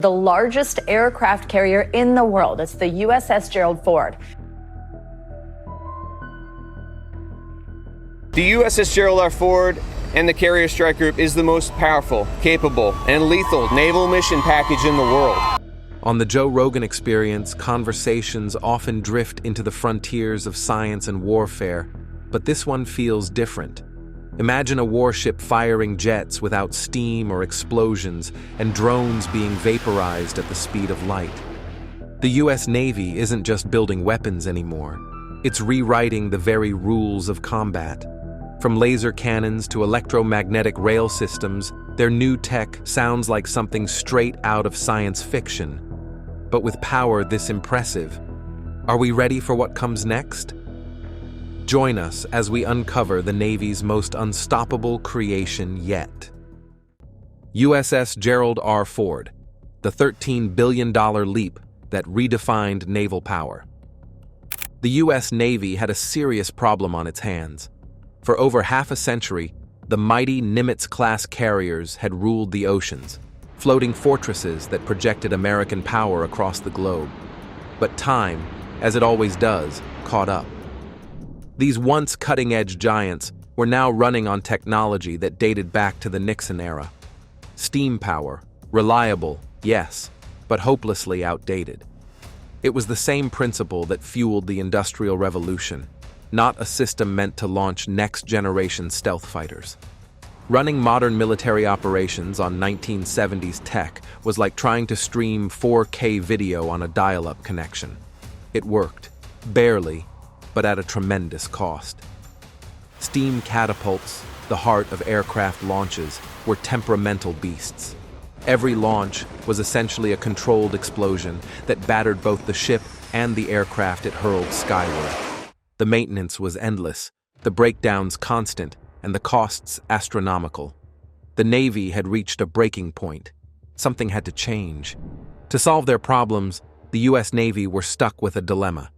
the largest aircraft carrier in the world. It's the USS Gerald Ford. The USS Gerald R. Ford and the Carrier Strike Group is the most powerful, capable, and lethal naval mission package in the world. On the Joe Rogan Experience, conversations often drift into the frontiers of science and warfare, but this one feels different. Imagine a warship firing jets without steam or explosions, and drones being vaporized at the speed of light. The US Navy isn't just building weapons anymore. It's rewriting the very rules of combat. From laser cannons to electromagnetic rail systems, their new tech sounds like something straight out of science fiction. But with power this impressive, are we ready for what comes next? Join us as we uncover the Navy's most unstoppable creation yet. USS Gerald R. Ford, the $13 billion leap that redefined naval power. The US Navy had a serious problem on its hands. For over half a century, the mighty Nimitz-class carriers had ruled the oceans, floating fortresses that projected American power across the globe. But time, as it always does, caught up. These once cutting-edge giants were now running on technology that dated back to the Nixon era. Steam power, reliable, yes, but hopelessly outdated. It was the same principle that fueled the Industrial Revolution, not a system meant to launch next-generation stealth fighters. Running modern military operations on 1970s tech was like trying to stream 4K video on a dial-up connection. It worked, barely, but at a tremendous cost. Steam catapults, the heart of aircraft launches, were temperamental beasts. Every launch was essentially a controlled explosion that battered both the ship and the aircraft it hurled skyward. The maintenance was endless, the breakdowns constant, and the costs astronomical. The Navy had reached a breaking point. Something had to change. To solve their problems, the US Navy were stuck with a dilemma.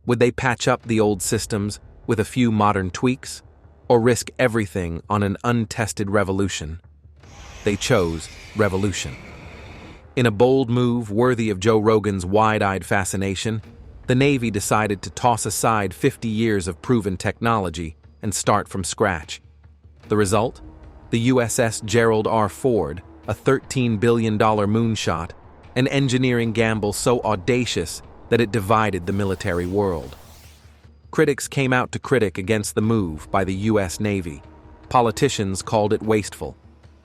Would they patch up the old systems with a few modern tweaks, or risk everything on an untested revolution? They chose revolution. In a bold move worthy of Joe Rogan's wide-eyed fascination, the Navy decided to toss aside 50 years of proven technology and start from scratch. The result? The USS Gerald R. Ford, a $13 billion moonshot, an engineering gamble so audacious that it divided the military world. Critics came out to critic against the move by the US Navy. Politicians called it wasteful.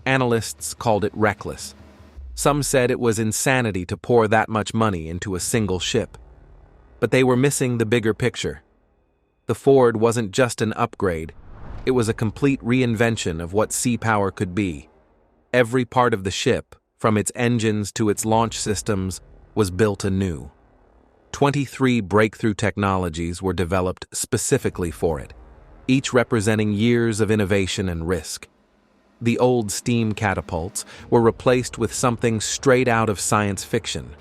Analysts called it reckless. Some said it was insanity to pour that much money into a single ship. But they were missing the bigger picture. The Ford wasn't just an upgrade, it was a complete reinvention of what sea power could be. Every part of the ship, from its engines to its launch systems, was built anew. 23 breakthrough technologies were developed specifically for it, each representing years of innovation and risk. The old steam catapults were replaced with something straight out of science fiction.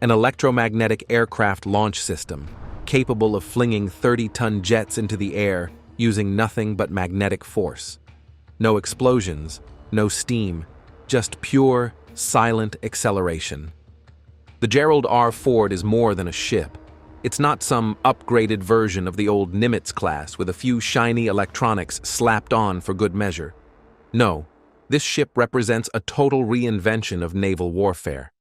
An electromagnetic aircraft launch system, capable of flinging 30-ton jets into the air using nothing but magnetic force. No explosions, no steam, just pure, silent acceleration. The Gerald R. Ford is more than a ship. It's not some upgraded version of the old Nimitz class with a few shiny electronics slapped on for good measure. No, this ship represents a total reinvention of naval warfare.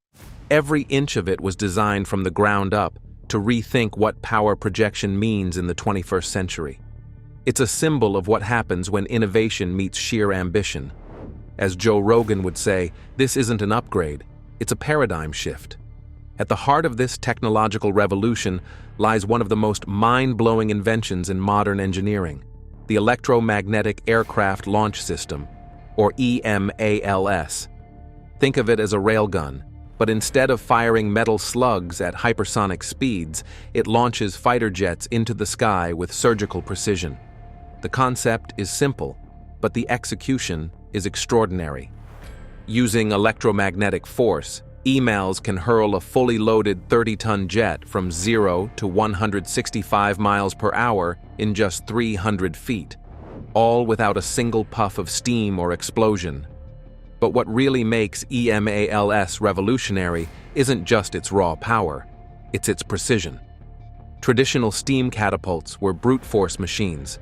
Every inch of it was designed from the ground up to rethink what power projection means in the 21st century. It's a symbol of what happens when innovation meets sheer ambition. As Joe Rogan would say, this isn't an upgrade, it's a paradigm shift. At the heart of this technological revolution lies one of the most mind-blowing inventions in modern engineering, the Electromagnetic Aircraft Launch System, or EMALS. Think of it as a railgun, but instead of firing metal slugs at hypersonic speeds, it launches fighter jets into the sky with surgical precision. The concept is simple, but the execution is extraordinary. Using electromagnetic force, EMALS can hurl a fully loaded 30-ton jet from 0 to 165 miles per hour in just 300 feet, all without a single puff of steam or explosion. But what really makes EMALS revolutionary isn't just its raw power, it's its precision. Traditional steam catapults were brute force machines.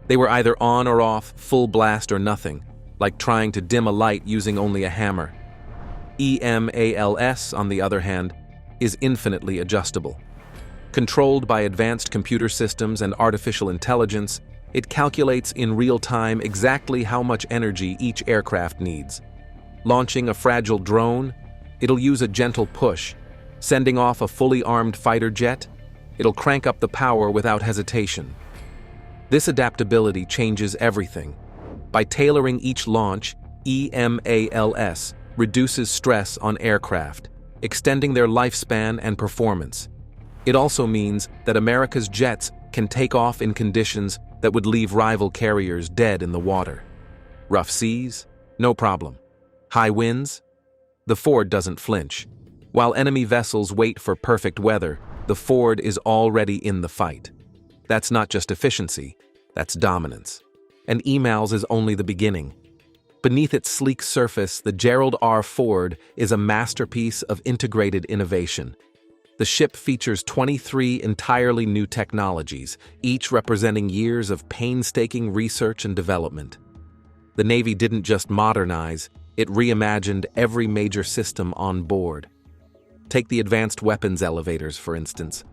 They were either on or off, full blast or nothing, like trying to dim a light using only a hammer. EMALS, on the other hand, is infinitely adjustable. Controlled by advanced computer systems and artificial intelligence, it calculates in real time exactly how much energy each aircraft needs. Launching a fragile drone, it'll use a gentle push. Sending off a fully armed fighter jet, it'll crank up the power without hesitation. This adaptability changes everything. By tailoring each launch, EMALS reduces stress on aircraft, extending their lifespan and performance. It also means that America's jets can take off in conditions that would leave rival carriers dead in the water. Rough seas? No problem. High winds? The Ford doesn't flinch. While enemy vessels wait for perfect weather, the Ford is already in the fight. That's not just efficiency, that's dominance. And EMALS is only the beginning. Beneath its sleek surface, the Gerald R. Ford is a masterpiece of integrated innovation. The ship features 23 entirely new technologies, each representing years of painstaking research and development. The Navy didn't just modernize, it reimagined every major system on board. Take the advanced weapons elevators, for instance.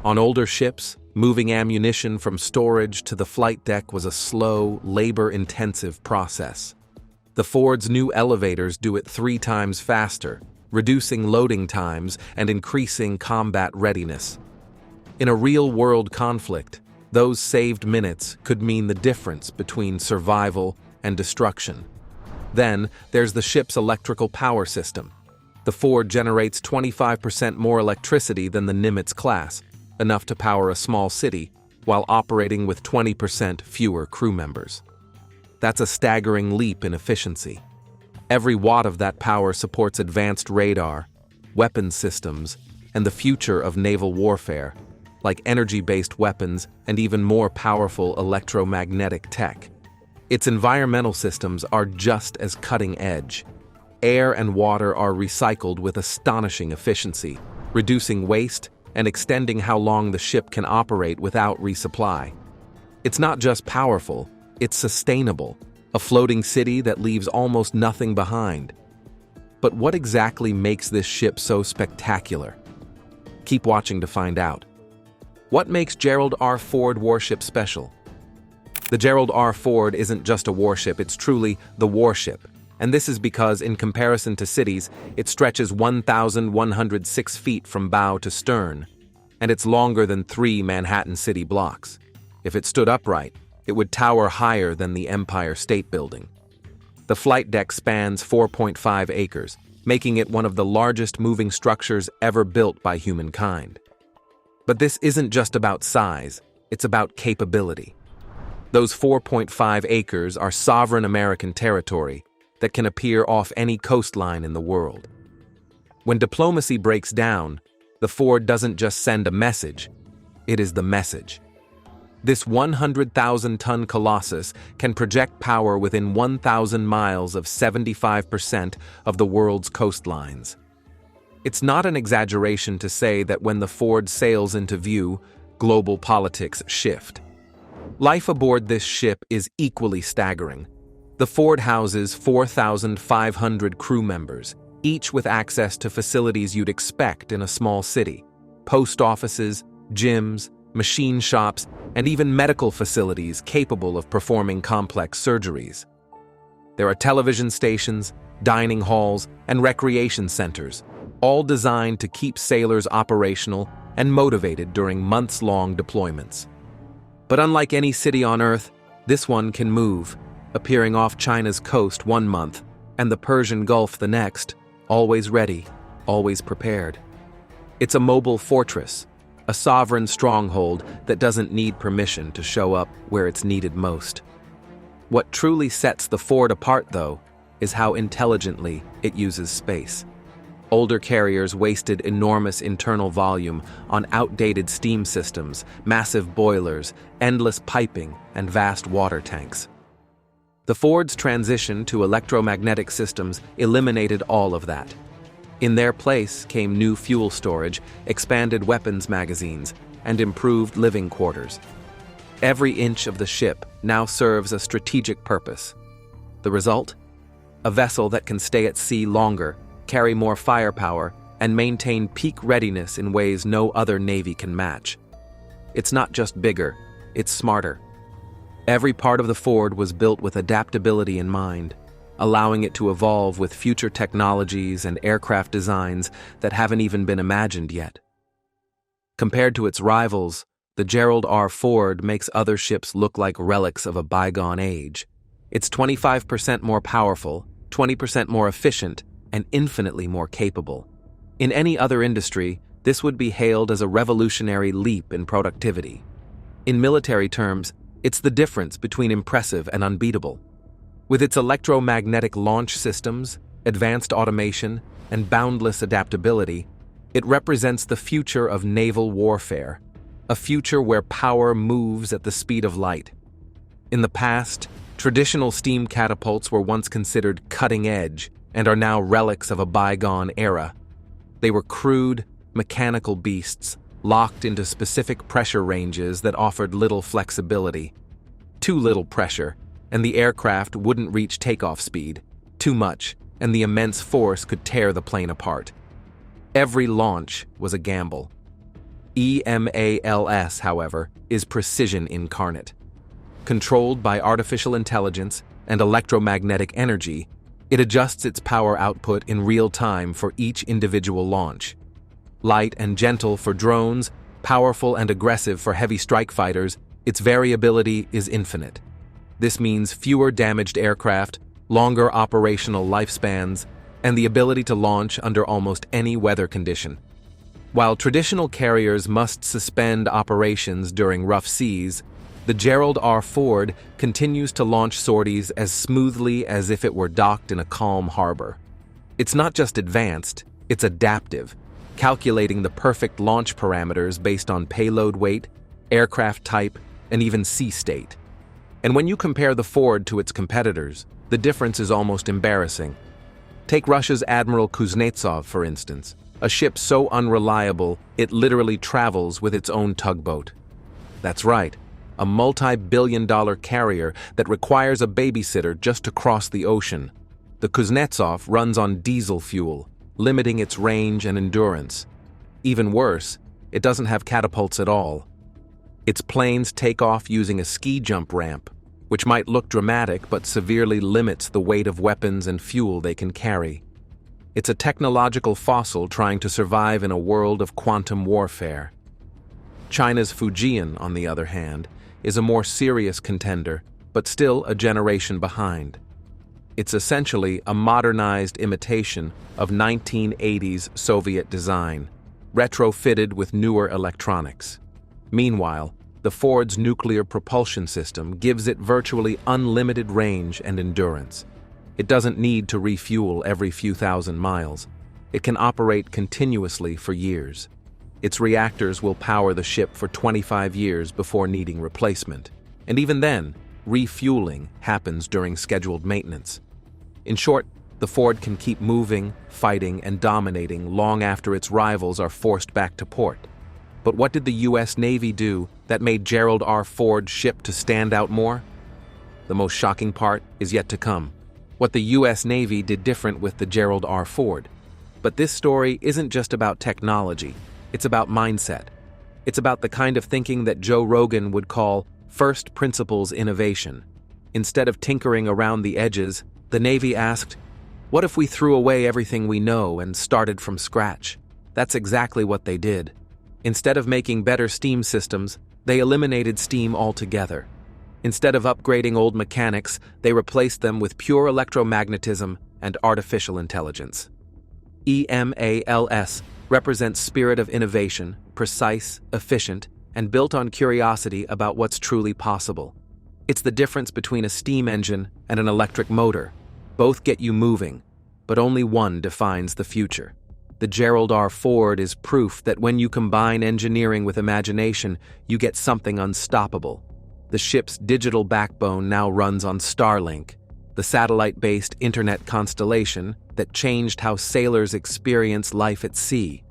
On older ships, moving ammunition from storage to the flight deck was a slow, labor-intensive process. The Ford's new elevators do it 3 times faster, reducing loading times and increasing combat readiness. In a real-world conflict, those saved minutes could mean the difference between survival and destruction. Then, there's the ship's electrical power system. The Ford generates 25% more electricity than the Nimitz class, enough to power a small city, while operating with 20% fewer crew members. That's a staggering leap in efficiency. Every watt of that power supports advanced radar, weapons systems, and the future of naval warfare, like energy-based weapons and even more powerful electromagnetic tech. Its environmental systems are just as cutting-edge. Air and water are recycled with astonishing efficiency, reducing waste and extending how long the ship can operate without resupply. It's not just powerful, it's sustainable, a floating city that leaves almost nothing behind. But what exactly makes this ship so spectacular? Keep watching to find out. What makes Gerald R. Ford warship special? The Gerald R. Ford isn't just a warship, it's truly the warship. And this is because, in comparison to cities, it stretches 1,106 feet from bow to stern, and it's longer than 3 Manhattan City blocks. If it stood upright, it would tower higher than the Empire State Building. The flight deck spans 4.5 acres, making it one of the largest moving structures ever built by humankind. But this isn't just about size, it's about capability. Those 4.5 acres are sovereign American territory that can appear off any coastline in the world. When diplomacy breaks down, the Ford doesn't just send a message, it is the message. This 100,000-ton colossus can project power within 1,000 miles of 75% of the world's coastlines. It's not an exaggeration to say that when the Ford sails into view, global politics shift. Life aboard this ship is equally staggering. The Ford houses 4,500 crew members, each with access to facilities you'd expect in a small city: post offices, gyms, machine shops, and even medical facilities capable of performing complex surgeries. There are television stations, dining halls, and recreation centers, all designed to keep sailors operational and motivated during months-long deployments. But unlike any city on Earth, this one can move, appearing off China's coast one month and the Persian Gulf the next, always ready, always prepared. It's a mobile fortress, a sovereign stronghold that doesn't need permission to show up where it's needed most. What truly sets the Ford apart, though, is how intelligently it uses space. Older carriers wasted enormous internal volume on outdated steam systems, massive boilers, endless piping, and vast water tanks. The Ford's transition to electromagnetic systems eliminated all of that. In their place came new fuel storage, expanded weapons magazines, and improved living quarters. Every inch of the ship now serves a strategic purpose. The result? A vessel that can stay at sea longer, carry more firepower, and maintain peak readiness in ways no other navy can match. It's not just bigger, it's smarter. Every part of the Ford was built with adaptability in mind, allowing it to evolve with future technologies and aircraft designs that haven't even been imagined yet. Compared to its rivals, the Gerald R. Ford makes other ships look like relics of a bygone age. It's 25% more powerful, 20% more efficient, and infinitely more capable. In any other industry, this would be hailed as a revolutionary leap in productivity. In military terms, it's the difference between impressive and unbeatable. With its electromagnetic launch systems, advanced automation, and boundless adaptability, it represents the future of naval warfare, a future where power moves at the speed of light. In the past, traditional steam catapults were once considered cutting edge and are now relics of a bygone era. They were crude, mechanical beasts, locked into specific pressure ranges that offered little flexibility. Too little pressure, and the aircraft wouldn't reach takeoff speed. Too much, and the immense force could tear the plane apart. Every launch was a gamble. EMALS, however, is precision incarnate. Controlled by artificial intelligence and electromagnetic energy, it adjusts its power output in real time for each individual launch. Light and gentle for drones, powerful and aggressive for heavy strike fighters, its variability is infinite. This means fewer damaged aircraft, longer operational lifespans, and the ability to launch under almost any weather condition. While traditional carriers must suspend operations during rough seas, the Gerald R. Ford continues to launch sorties as smoothly as if it were docked in a calm harbor. It's not just advanced, it's adaptive, calculating the perfect launch parameters based on payload weight, aircraft type, and even sea state. And when you compare the Ford to its competitors, the difference is almost embarrassing. Take Russia's Admiral Kuznetsov, for instance, a ship so unreliable it literally travels with its own tugboat. That's right, a multi-billion-dollar carrier that requires a babysitter just to cross the ocean. The Kuznetsov runs on diesel fuel, limiting its range and endurance. Even worse, it doesn't have catapults at all. Its planes take off using a ski jump ramp, which might look dramatic but severely limits the weight of weapons and fuel they can carry. It's a technological fossil trying to survive in a world of quantum warfare. China's Fujian, on the other hand, is a more serious contender, but still a generation behind. It's essentially a modernized imitation of 1980s Soviet design, retrofitted with newer electronics. Meanwhile, the Ford's nuclear propulsion system gives it virtually unlimited range and endurance. It doesn't need to refuel every few thousand miles. It can operate continuously for years. Its reactors will power the ship for 25 years before needing replacement. And even then, refueling happens during scheduled maintenance. In short, the Ford can keep moving, fighting, and dominating long after its rivals are forced back to port. But what did the U.S. Navy do that made Gerald R. Ford's ship to stand out more? The most shocking part is yet to come. What the U.S. Navy did different with the Gerald R. Ford. But this story isn't just about technology. It's about mindset. It's about the kind of thinking that Joe Rogan would call first principles innovation. Instead of tinkering around the edges, the Navy asked, what if we threw away everything we know and started from scratch? That's exactly what they did. Instead of making better steam systems, they eliminated steam altogether. Instead of upgrading old mechanics, they replaced them with pure electromagnetism and artificial intelligence. EMALS represents spirit of innovation, precise, efficient, and built on curiosity about what's truly possible. It's the difference between a steam engine and an electric motor. Both get you moving, but only one defines the future. The Gerald R. Ford is proof that when you combine engineering with imagination, you get something unstoppable. The ship's digital backbone now runs on Starlink, the satellite-based internet constellation that changed how sailors experience life at sea.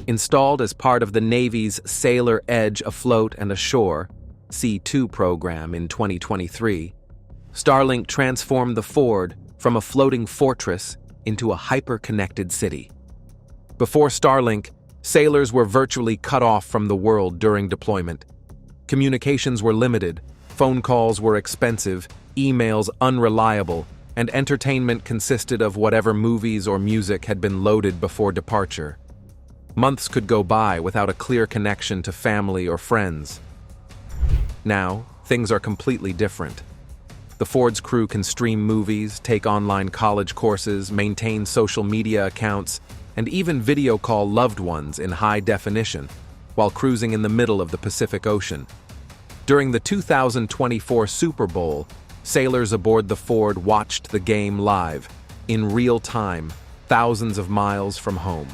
Installed as part of the Navy's Sailor Edge Afloat and Ashore C2 program in 2023, Starlink transformed the Ford from a floating fortress into a hyper-connected city. Before Starlink, sailors were virtually cut off from the world during deployment. Communications were limited, phone calls were expensive, emails unreliable, and entertainment consisted of whatever movies or music had been loaded before departure. Months could go by without a clear connection to family or friends. Now, things are completely different. The Ford's crew can stream movies, take online college courses, maintain social media accounts, and even video call loved ones in high definition while cruising in the middle of the Pacific Ocean. During the 2024 Super Bowl, sailors aboard the Ford watched the game live, in real time, thousands of miles from home.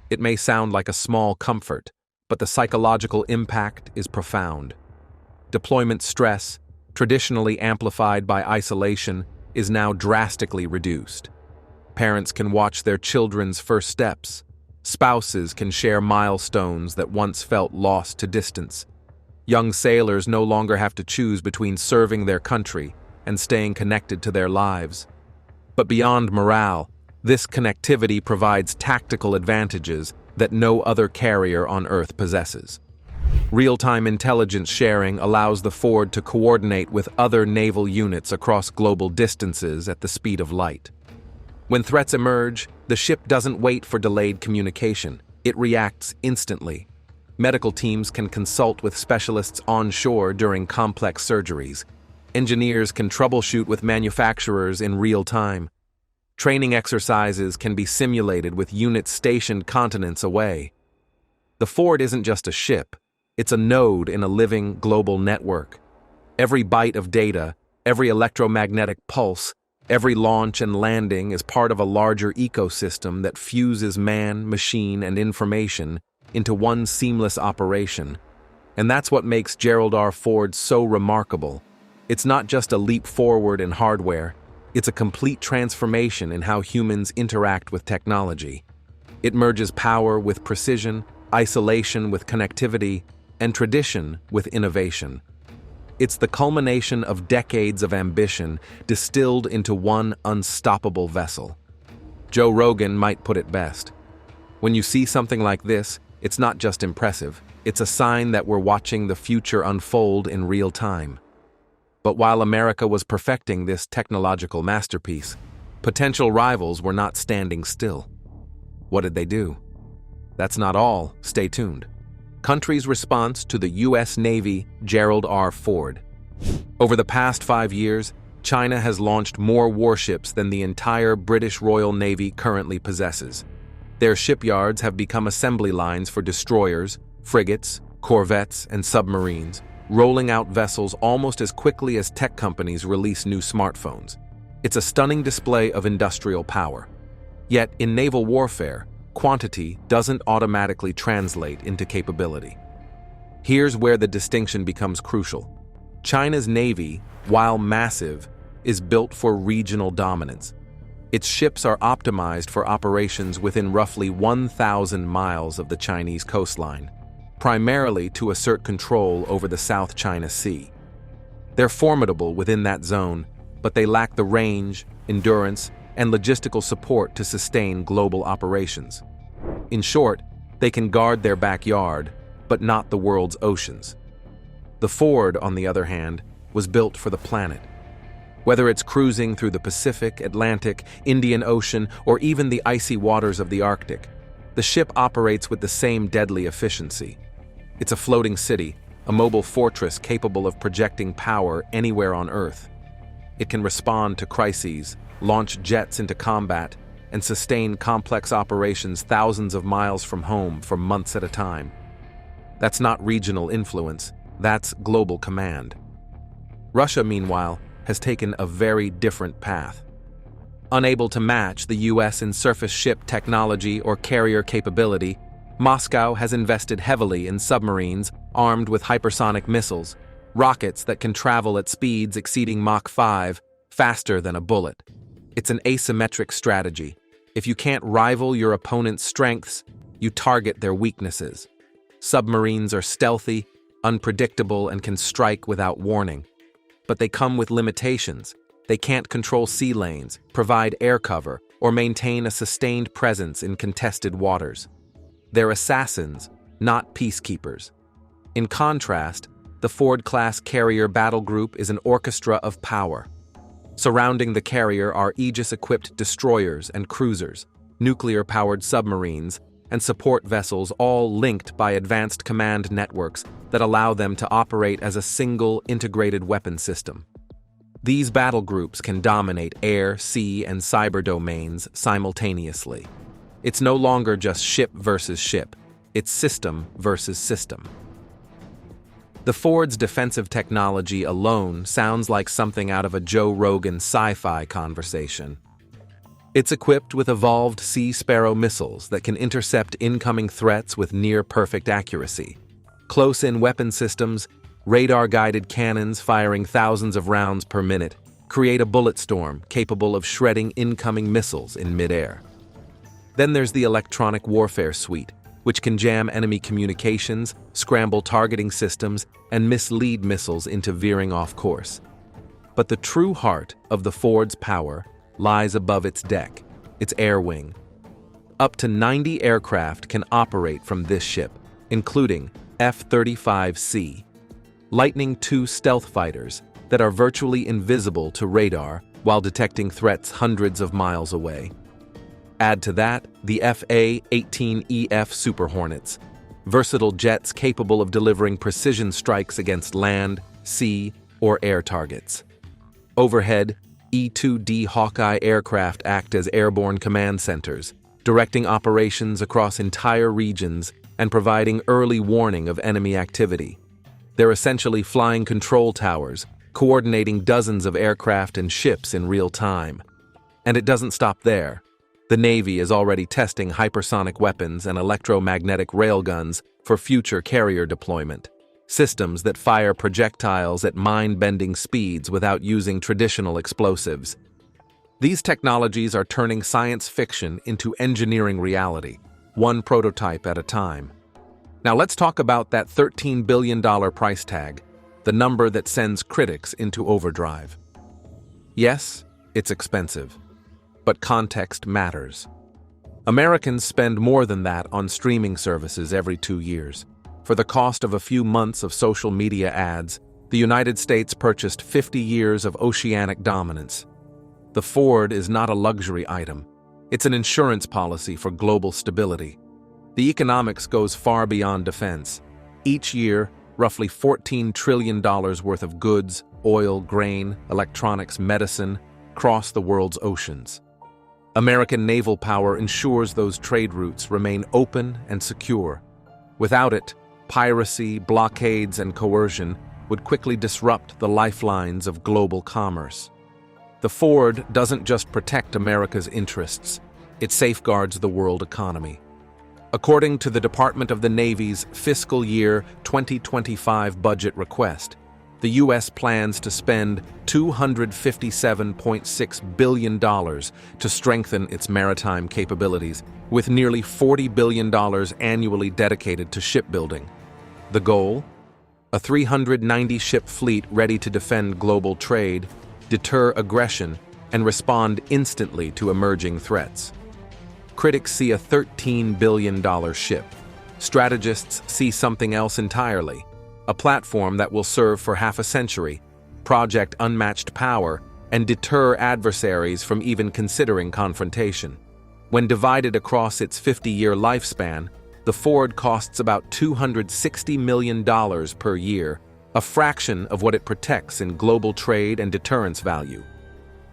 It may sound like a small comfort, but the psychological impact is profound. Deployment stress, traditionally amplified by isolation, is now drastically reduced. Parents can watch their children's first steps. Spouses can share milestones that once felt lost to distance. Young sailors no longer have to choose between serving their country and staying connected to their lives. But beyond morale, this connectivity provides tactical advantages that no other carrier on Earth possesses. Real-time intelligence sharing allows the Ford to coordinate with other naval units across global distances at the speed of light. When threats emerge, the ship doesn't wait for delayed communication. It reacts instantly. Medical teams can consult with specialists onshore during complex surgeries. Engineers can troubleshoot with manufacturers in real time. Training exercises can be simulated with units stationed continents away. The Ford isn't just a ship. It's a node in a living global network. Every byte of data, every electromagnetic pulse, every launch and landing is part of a larger ecosystem that fuses man, machine, and information into one seamless operation. And that's what makes Gerald R. Ford so remarkable. It's not just a leap forward in hardware, it's a complete transformation in how humans interact with technology. It merges power with precision, isolation with connectivity, and tradition with innovation. It's the culmination of decades of ambition distilled into one unstoppable vessel. Joe Rogan might put it best. When you see something like this, it's not just impressive, it's a sign that we're watching the future unfold in real time. But while America was perfecting this technological masterpiece, potential rivals were not standing still. What did they do? That's not all. Stay tuned. Country's response to the U.S. Navy Gerald R. Ford. Over the past 5 years, China has launched more warships than the entire British Royal Navy currently possesses. Their shipyards have become assembly lines for destroyers, frigates, corvettes, and submarines, rolling out vessels almost as quickly as tech companies release new smartphones. It's a stunning display of industrial power. Yet, in naval warfare, quantity doesn't automatically translate into capability. Here's where the distinction becomes crucial. China's navy, while massive, is built for regional dominance. Its ships are optimized for operations within roughly 1,000 miles of the Chinese coastline, primarily to assert control over the South China Sea. They're formidable within that zone, but they lack the range, endurance, and logistical support to sustain global operations. In short, they can guard their backyard, but not the world's oceans. The Ford, on the other hand, was built for the planet. Whether it's cruising through the Pacific, Atlantic, Indian Ocean, or even the icy waters of the Arctic, the ship operates with the same deadly efficiency. It's a floating city, a mobile fortress capable of projecting power anywhere on Earth. It can respond to crises, launch jets into combat, and sustain complex operations thousands of miles from home for months at a time. That's not regional influence, that's global command. Russia, meanwhile, has taken a very different path. Unable to match the US in surface ship technology or carrier capability, Moscow has invested heavily in submarines armed with hypersonic missiles, rockets that can travel at speeds exceeding Mach 5, faster than a bullet. It's an asymmetric strategy. If you can't rival your opponent's strengths, you target their weaknesses. Submarines are stealthy, unpredictable, and can strike without warning. But they come with limitations. They can't control sea lanes, provide air cover, or maintain a sustained presence in contested waters. They're assassins, not peacekeepers. In contrast, the Ford-class carrier battle group is an orchestra of power. Surrounding the carrier are Aegis-equipped destroyers and cruisers, nuclear-powered submarines, and support vessels, all linked by advanced command networks that allow them to operate as a single integrated weapon system. These battle groups can dominate air, sea, and cyber domains simultaneously. It's no longer just ship versus ship, it's system versus system. The Ford's defensive technology alone sounds like something out of a Joe Rogan sci-fi conversation. It's equipped with evolved Sea Sparrow missiles that can intercept incoming threats with near-perfect accuracy. Close-in weapon systems, radar-guided cannons firing thousands of rounds per minute, create a bullet storm capable of shredding incoming missiles in midair. Then there's the electronic warfare suite, which can jam enemy communications, scramble targeting systems, and mislead missiles into veering off course. But the true heart of the Ford's power lies above its deck, its air wing. Up to 90 aircraft can operate from this ship, including F-35C, Lightning II stealth fighters that are virtually invisible to radar while detecting threats hundreds of miles away. Add to that the FA-18EF Super Hornets, versatile jets capable of delivering precision strikes against land, sea, or air targets. Overhead, E-2D Hawkeye aircraft act as airborne command centers, directing operations across entire regions and providing early warning of enemy activity. They're essentially flying control towers, coordinating dozens of aircraft and ships in real time. And it doesn't stop there. The Navy is already testing hypersonic weapons and electromagnetic railguns for future carrier deployment, systems that fire projectiles at mind-bending speeds without using traditional explosives. These technologies are turning science fiction into engineering reality, one prototype at a time. Now let's talk about that $13 billion price tag, the number that sends critics into overdrive. Yes, it's expensive. But context matters. Americans spend more than that on streaming services every 2 years. For the cost of a few months of social media ads, the United States purchased 50 years of oceanic dominance. The Ford is not a luxury item. It's an insurance policy for global stability. The economics goes far beyond defense. Each year, roughly $14 trillion worth of goods, oil, grain, electronics, medicine cross the world's oceans. American naval power ensures those trade routes remain open and secure. Without it, piracy, blockades, and coercion would quickly disrupt the lifelines of global commerce. The Ford doesn't just protect America's interests, it safeguards the world economy. According to the Department of the Navy's fiscal year 2025 budget request, the U.S. plans to spend $257.6 billion to strengthen its maritime capabilities, with nearly $40 billion annually dedicated to shipbuilding. The goal? A 390-ship fleet ready to defend global trade, deter aggression, and respond instantly to emerging threats. Critics see a $13 billion ship. Strategists see something else entirely. A platform that will serve for half a century, project unmatched power, and deter adversaries from even considering confrontation. When divided across its 50-year lifespan, the Ford costs about $260 million per year, a fraction of what it protects in global trade and deterrence value.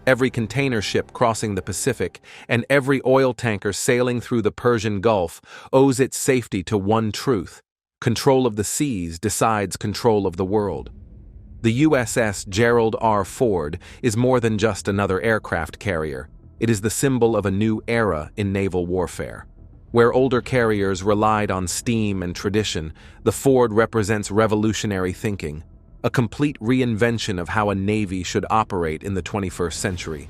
Every container ship crossing the Pacific and every oil tanker sailing through the Persian Gulf owes its safety to one truth: control of the seas decides control of the world. The USS Gerald R. Ford is more than just another aircraft carrier. It is the symbol of a new era in naval warfare. Where older carriers relied on steam and tradition, the Ford represents revolutionary thinking. a complete reinvention of how a navy should operate in the 21st century.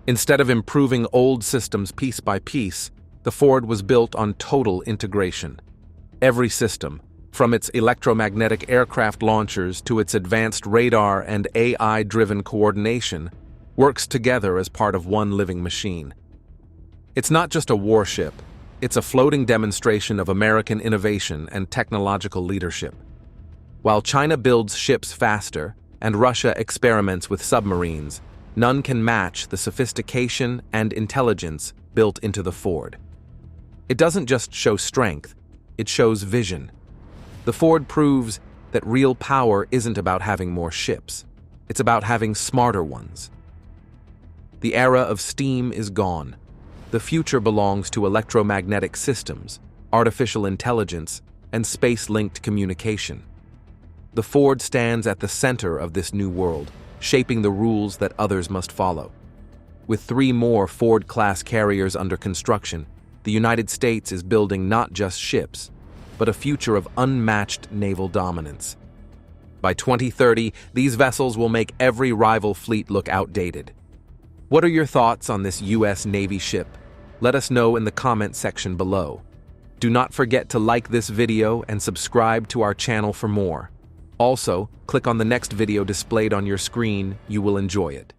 Instead of improving old systems piece by piece, the Ford was built on total integration. Every system, from its electromagnetic aircraft launchers to its advanced radar and AI-driven coordination, works together as part of one living machine. It's not just a warship, it's a floating demonstration of American innovation and technological leadership. While China builds ships faster and Russia experiments with submarines, none can match the sophistication and intelligence built into the Ford. It doesn't just show strength, it shows vision. The Ford proves that real power isn't about having more ships, it's about having smarter ones. The era of steam is gone. The future belongs to electromagnetic systems, artificial intelligence, and space-linked communication. The Ford stands at the center of this new world, shaping the rules that others must follow. With 3 more Ford-class carriers under construction, the United States is building not just ships, but a future of unmatched naval dominance. By 2030, these vessels will make every rival fleet look outdated. What are your thoughts on this U.S. Navy ship? Let us know in the comment section below. Do not forget to like this video and subscribe to our channel for more. Also, click on the next video displayed on your screen. You will enjoy it.